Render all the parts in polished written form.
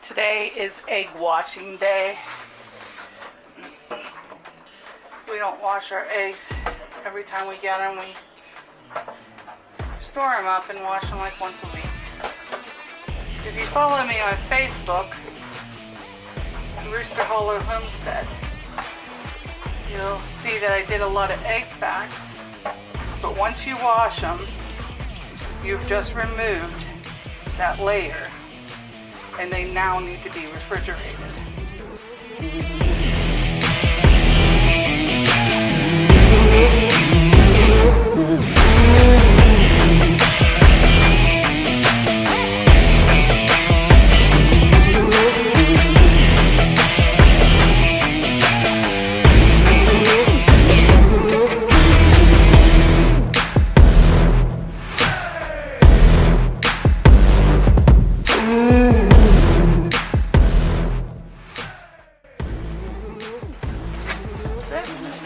Today is egg washing day. We don't wash our eggs every time we get them. We store them up and wash them like once a week. If you follow me on Facebook, Rooster Hollow Homestead, you'll see that I did a lot of egg facts. But once you wash them, you've just removed that layer, and they now need to be refrigerated.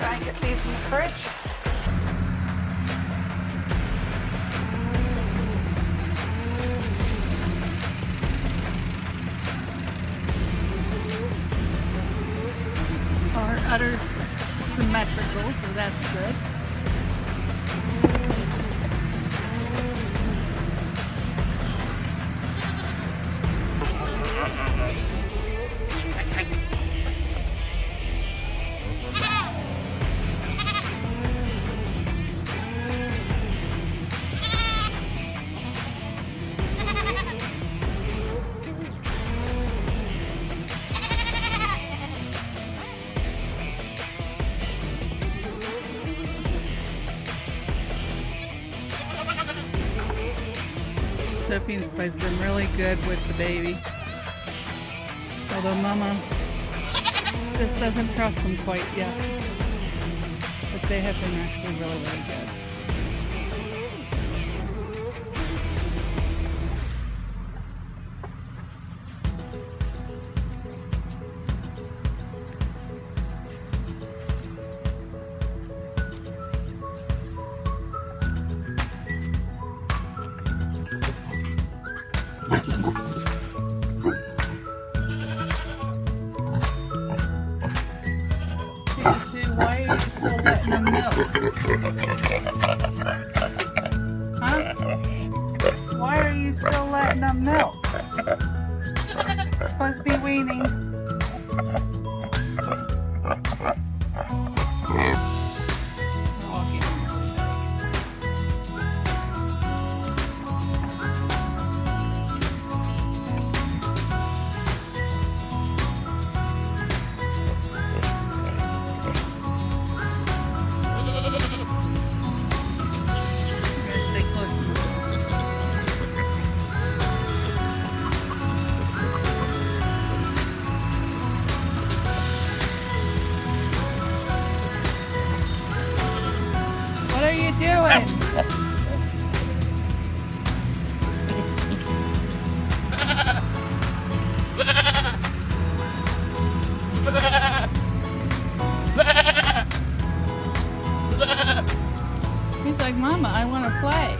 I get these in the fridge. Are utter symmetrical, so that's good. Sophie and Spice have been really good with the baby. Although Mama just doesn't trust them quite yet. But they have been actually really, really good. Why are you still letting them milk? Huh? Why are you still letting them milk? It's supposed to be weaning. What are you doing? He's like, Mama, I want to play.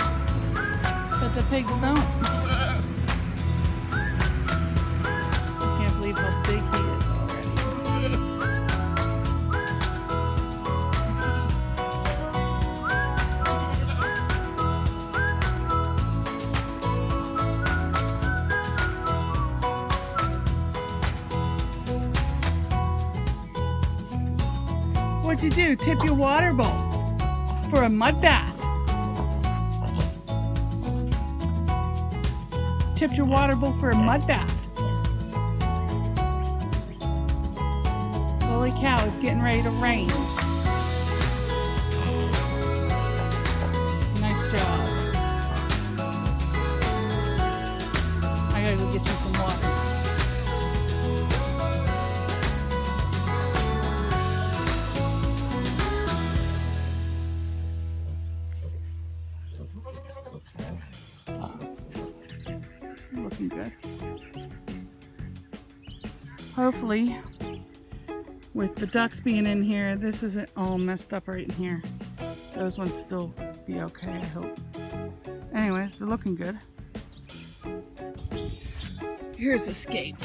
But the pigs don't. I can't believe how big he is already. What'd you do? Tip your water bowl for a mud bath. Tipped your water bowl for a mud bath. Holy cow, it's getting ready to rain. Nice job. I gotta go get you some water. Looking good. Hopefully, with the ducks being in here, this isn't all messed up right in here. Those ones still be okay, I hope. Anyways, they're looking good. Here's Escape.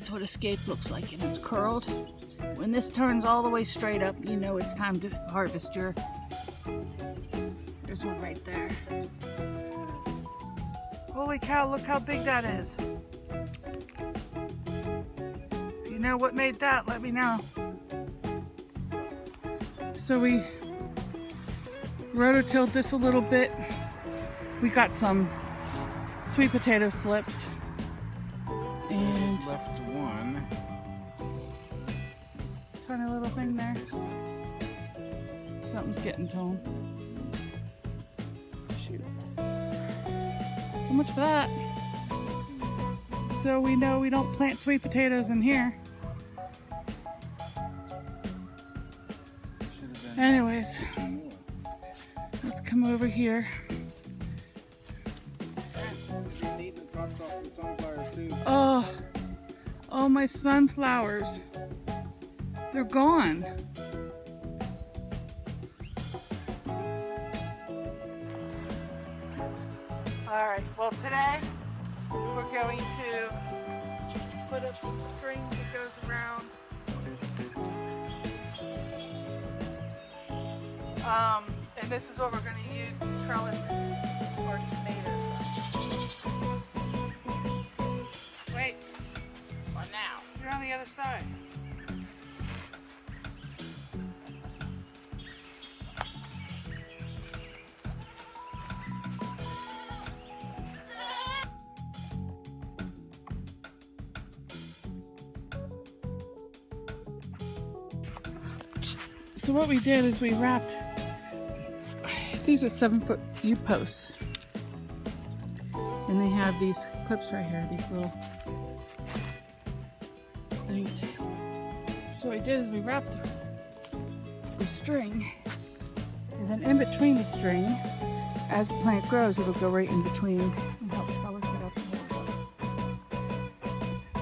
That's what escape looks like, and it's curled. When this turns all the way straight up, you know it's time to harvest your... There's one right there. Holy cow, look how big that is. If you know what made that, let me know. So we rototilled this a little bit. We got some sweet potato slips. And left one. Tiny little thing there. Something's getting to him. Shoot. So much for that. So we know we don't plant sweet potatoes in here. Anyways, let's come over here. Oh, my sunflowers. They're gone. All right, well today we're going to put up some string that goes around. And this is what we're going to use to trellis our tomatoes up. Wait. What now? You're on the other side. So what we did is we wrapped, these are 7-foot U-posts, and they have these clips right here, these little things. So what we did is we wrapped the string, and then in between the string, as the plant grows, it'll go right in between and help trellis it up.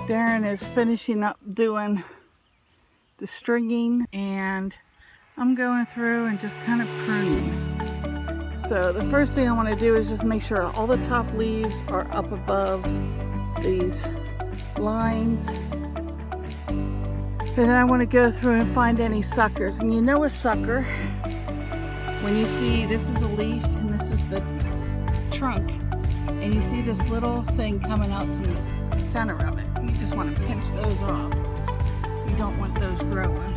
Darren is finishing up doing the stringing, and I'm going through and just kind of pruning. So the first thing I want to do is just make sure all the top leaves are up above these lines. And then I want to go through and find any suckers. And you know a sucker, when you see this is a leaf and this is the trunk, and you see this little thing coming out from the center of it, you just want to pinch those off. You don't want those growing.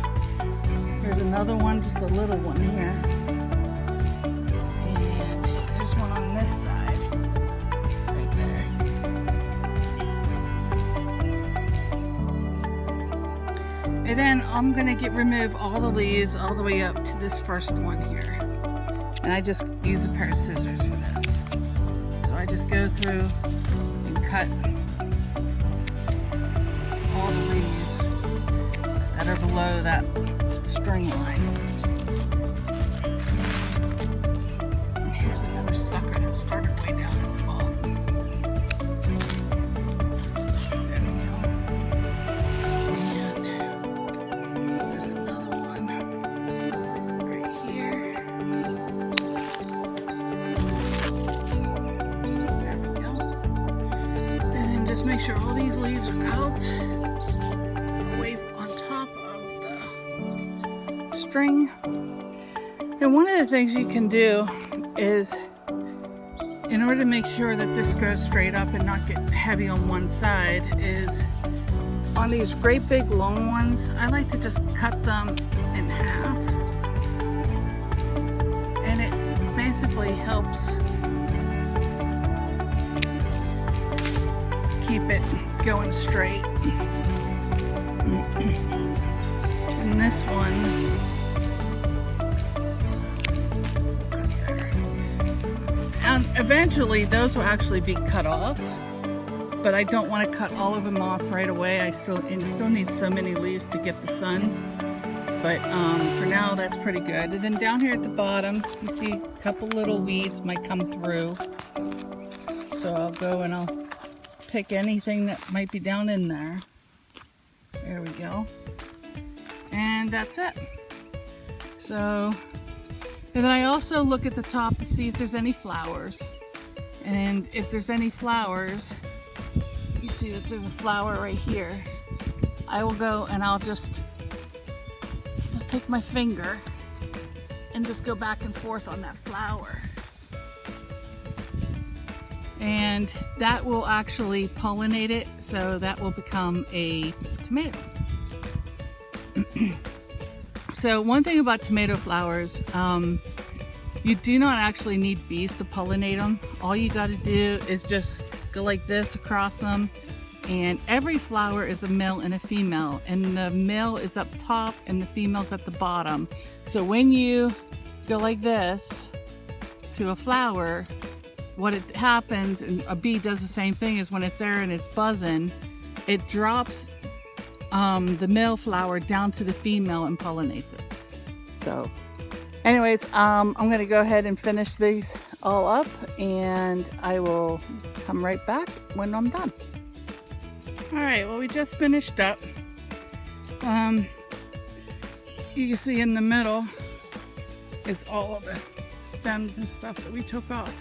There's another one, just a little one here. And there's one on this side, right there. And then I'm gonna remove all the leaves all the way up to this first one here. And I just use a pair of scissors for this. So I just go through and cut all the leaves that are below that string line. And here's another sucker that started way down at the bottom. There we go. And there's another one right here. There we go. And then just make sure all these leaves are out. Away on top of the string. And one of the things you can do is, in order to make sure that this goes straight up and not get heavy on one side, is on these great big long ones, I like to just cut them in half. And it basically helps keep it going straight. And this one, and eventually those will actually be cut off, but I don't want to cut all of them off right away. It still needs so many leaves to get the sun, but for now that's pretty good. And then down here at the bottom, you see a couple little weeds might come through, so I'll go and I'll pick anything that might be down in there. There we go. And that's it. So, and then I also look at the top to see if there's any flowers. And if there's any flowers, you see that there's a flower right here. I will go and I'll just take my finger and just go back and forth on that flower. And that will actually pollinate it, so that will become a tomato. So one thing about tomato flowers, you do not actually need bees to pollinate them. All you got to do is just go like this across them, and every flower is a male and a female, and the male is up top and the female's at the bottom. So when you go like this to a flower, what it happens, and a bee does the same thing, is when it's there and it's buzzing, it drops the male flower down to the female and pollinates it. So anyways, I'm gonna go ahead and finish these all up, and I will come right back when I'm done. All right, well, we just finished up. You can see in the middle is all of the stems and stuff that we took off.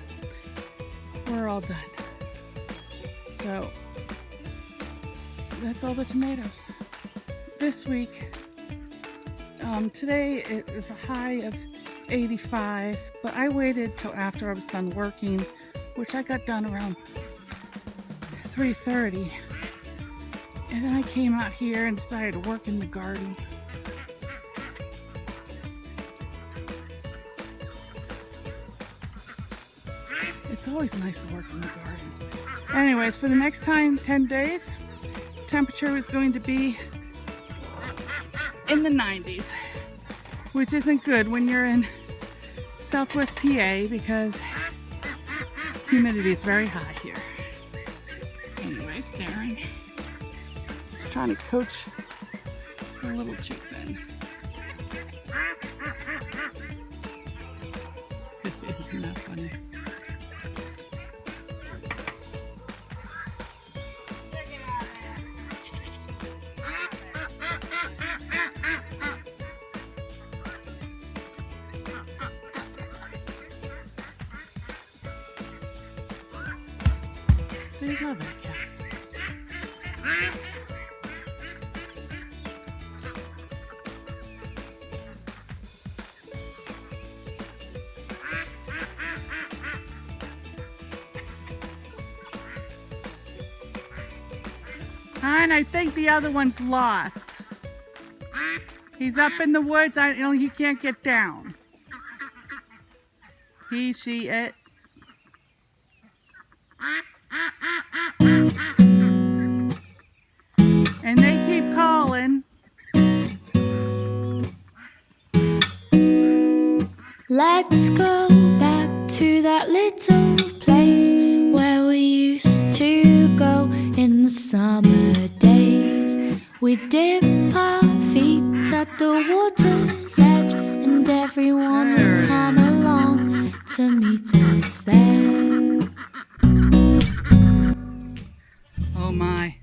We're all done. So that's all the tomatoes this week. Today it was a high of 85, but I waited till after I was done working, which I got done around 3:30. And then I came out here and decided to work in the garden. It's always nice to work in the garden. Anyways, for the next 10 days, temperature is going to be in the 90s, which isn't good when you're in Southwest PA because humidity is very high here. Anyways, Darren trying to coach the little chicks in. Isn't that funny? They love it, cat. And I think the other one's lost. He's up in the woods. He can't get down. He, she, it. And they keep calling. Let's go back to that little place where we used to go in the summer days. We dip our feet at the water's edge, and everyone would come along to meet us there. Oh my.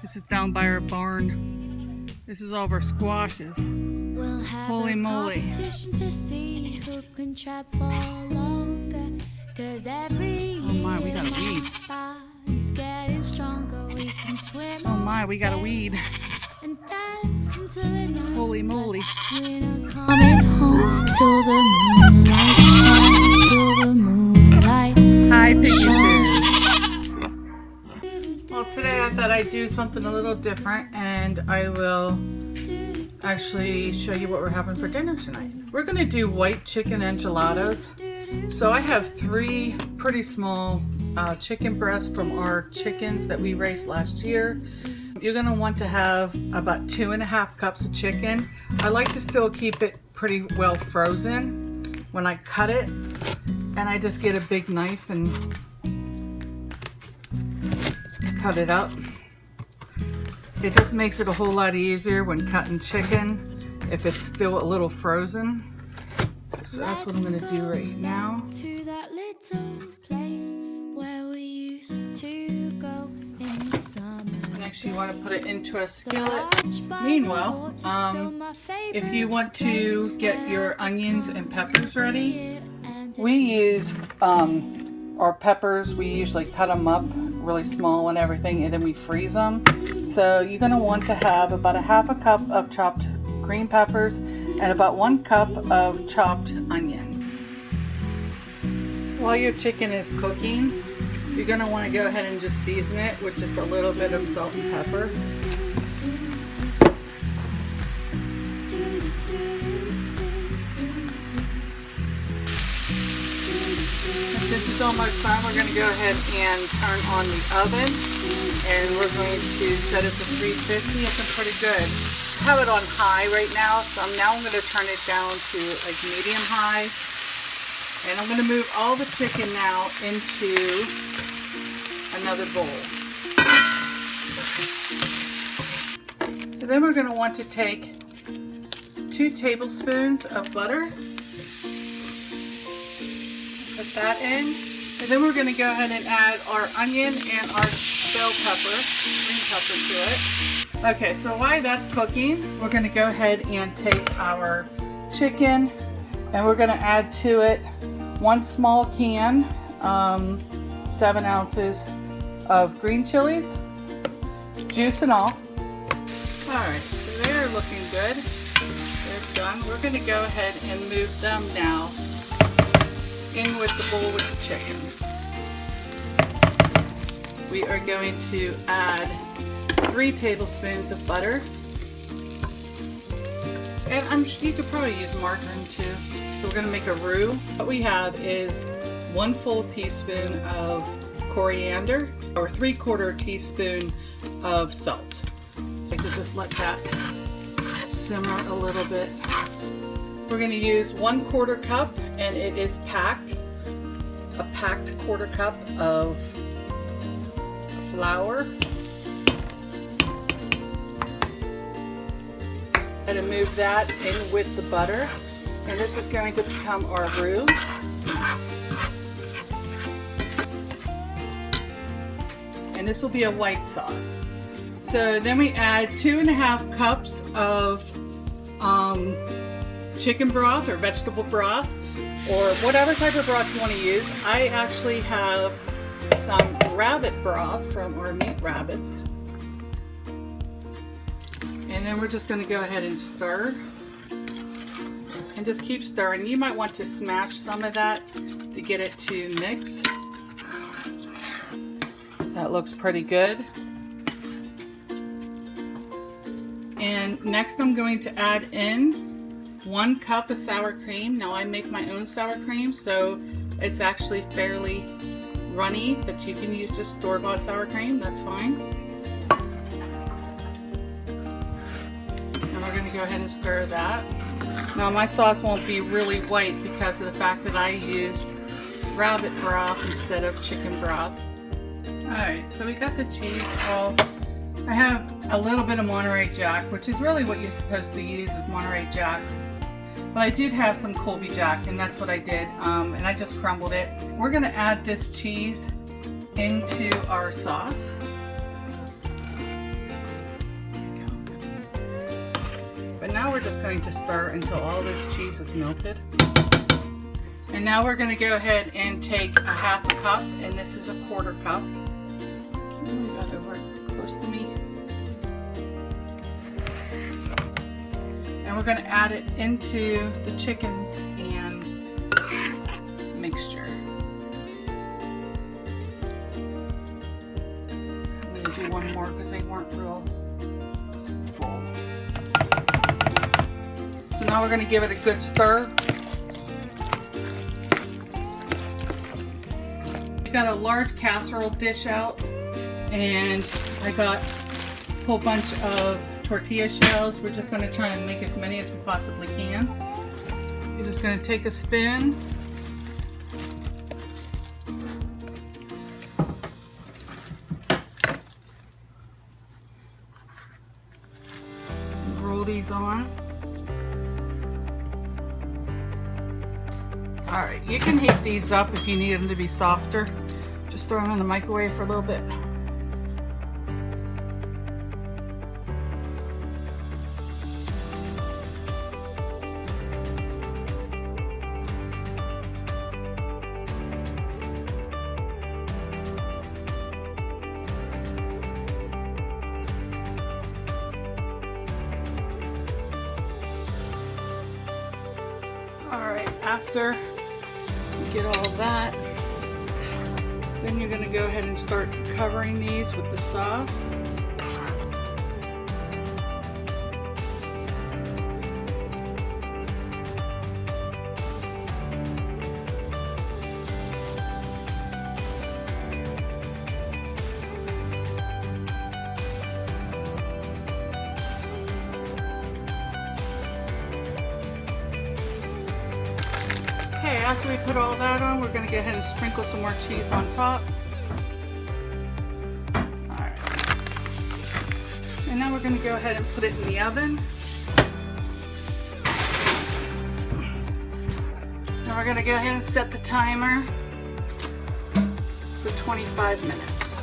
This is down by our barn. This is all of our squashes. We'll have Holy a moly. competition to see who can trap for longer. 'Cause every year my, we got a weed. our body's getting stronger. We can swim. Oh my, we got a weed. And dance until the night. Holy moly. We're not coming home till the moonlight shines. Till the moonlight Hi, piggy shines. Well, today I thought I'd do something a little different, and I will actually show you what we're having for dinner tonight. We're going to do white chicken enchiladas. So I have 3 pretty small chicken breasts from our chickens that we raised last year. You're going to want to have about 2.5 cups of chicken. I like to still keep it pretty well frozen when I cut it, and I just get a big knife and cut it up. It just makes it a whole lot easier when cutting chicken if it's still a little frozen. So that's what I'm going to do right now. To that little place where we used to go in the summer. Next, you want to put it into a skillet. Meanwhile, if you want to get your onions and peppers ready, we use our peppers. We usually cut them up really small and everything, and then we freeze them. So you're going to want to have about a half a cup of chopped green peppers and about 1 cup of chopped onion. While your chicken is cooking, you're going to want to go ahead and just season it with just a little bit of salt and pepper. Since it's almost done, we're going to go ahead and turn on the oven, and we're going to set it to 350. It's pretty good. I have it on high right now, so now I'm going to turn it down to like medium high, and I'm going to move all the chicken now into another bowl. So then we're going to want to take 2 tablespoons of butter. Put that in, and then we're going to go ahead and add our onion and our bell pepper, green pepper to it. Okay, so while that's cooking, we're going to go ahead and take our chicken, and we're going to add to it 1 small can, 7 ounces of green chilies, juice and all. Alright, so they're looking good. They're done. We're going to go ahead and move them now in with the bowl with the chicken. We are going to add 3 tablespoons of butter. And you could probably use margarine too. So we're going to make a roux. What we have is 1 full teaspoon of coriander or 3/4 teaspoon of salt. I could just let that simmer a little bit. We're going to use 1/4 cup, and it is packed, a packed 1/4 cup of flour. And move that in with the butter, and this is going to become our roux. And this will be a white sauce. So then we add 2.5 cups of chicken broth or vegetable broth, or whatever type of broth you want to use. I actually have some rabbit broth from our meat rabbits. And then we're just going to go ahead and stir. And just keep stirring. You might want to smash some of that to get it to mix. That looks pretty good. And next I'm going to add in 1 cup of sour cream. Now I make my own sour cream, so it's actually fairly runny, but you can use just store-bought sour cream, that's fine. And we're going to go ahead and stir that. Now my sauce won't be really white because of the fact that I used rabbit broth instead of chicken broth. Alright, so we got the cheese all. I have a little bit of Monterey Jack, which is really what you're supposed to use is Monterey Jack. But I did have some Colby Jack, and that's what I did, and I just crumbled it. We're going to add this cheese into our sauce. But now we're just going to stir until all this cheese is melted. And now we're going to go ahead and take 1/2 cup, and this is 1/4 cup. Can you move that over close to me? And we're going to add it into the chicken and mixture. I'm going to do one more because they weren't real full. So now we're going to give it a good stir. I got a large casserole dish out, and I got a whole bunch of tortilla shells. We're just going to try and make as many as we possibly can. You're just going to take a spoon, and roll these on. Alright, you can heat these up if you need them to be softer. Just throw them in the microwave for a little bit. after you get all that, then you're going to go ahead and start covering these with the sauce. Okay, after we put all that on, we're going to go ahead and sprinkle some more cheese on top. Alright. And now we're going to go ahead and put it in the oven. Now we're going to go ahead and set the timer for 25 minutes.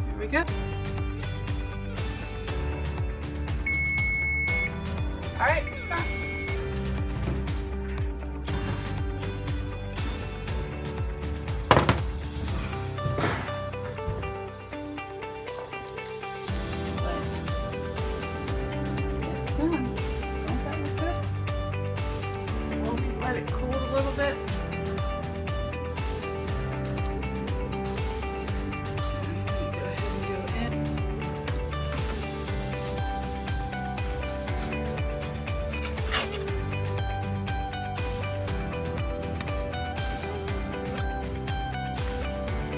There we go. Alright, it's done. Let it cool a little bit. Go ahead and go in.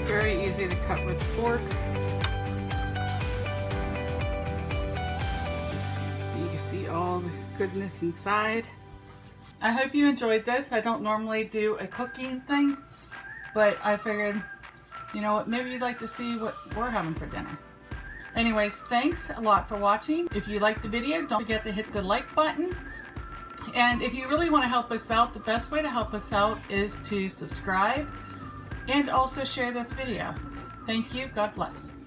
Very easy to cut with a fork. You can see all the goodness inside. I hope you enjoyed this. I don't normally do a cooking thing, but I figured, you know what, maybe you'd like to see what we're having for dinner. Anyways, thanks a lot for watching. If you liked the video, don't forget to hit the like button. And if you really want to help us out, the best way to help us out is to subscribe and also share this video. Thank you. God bless.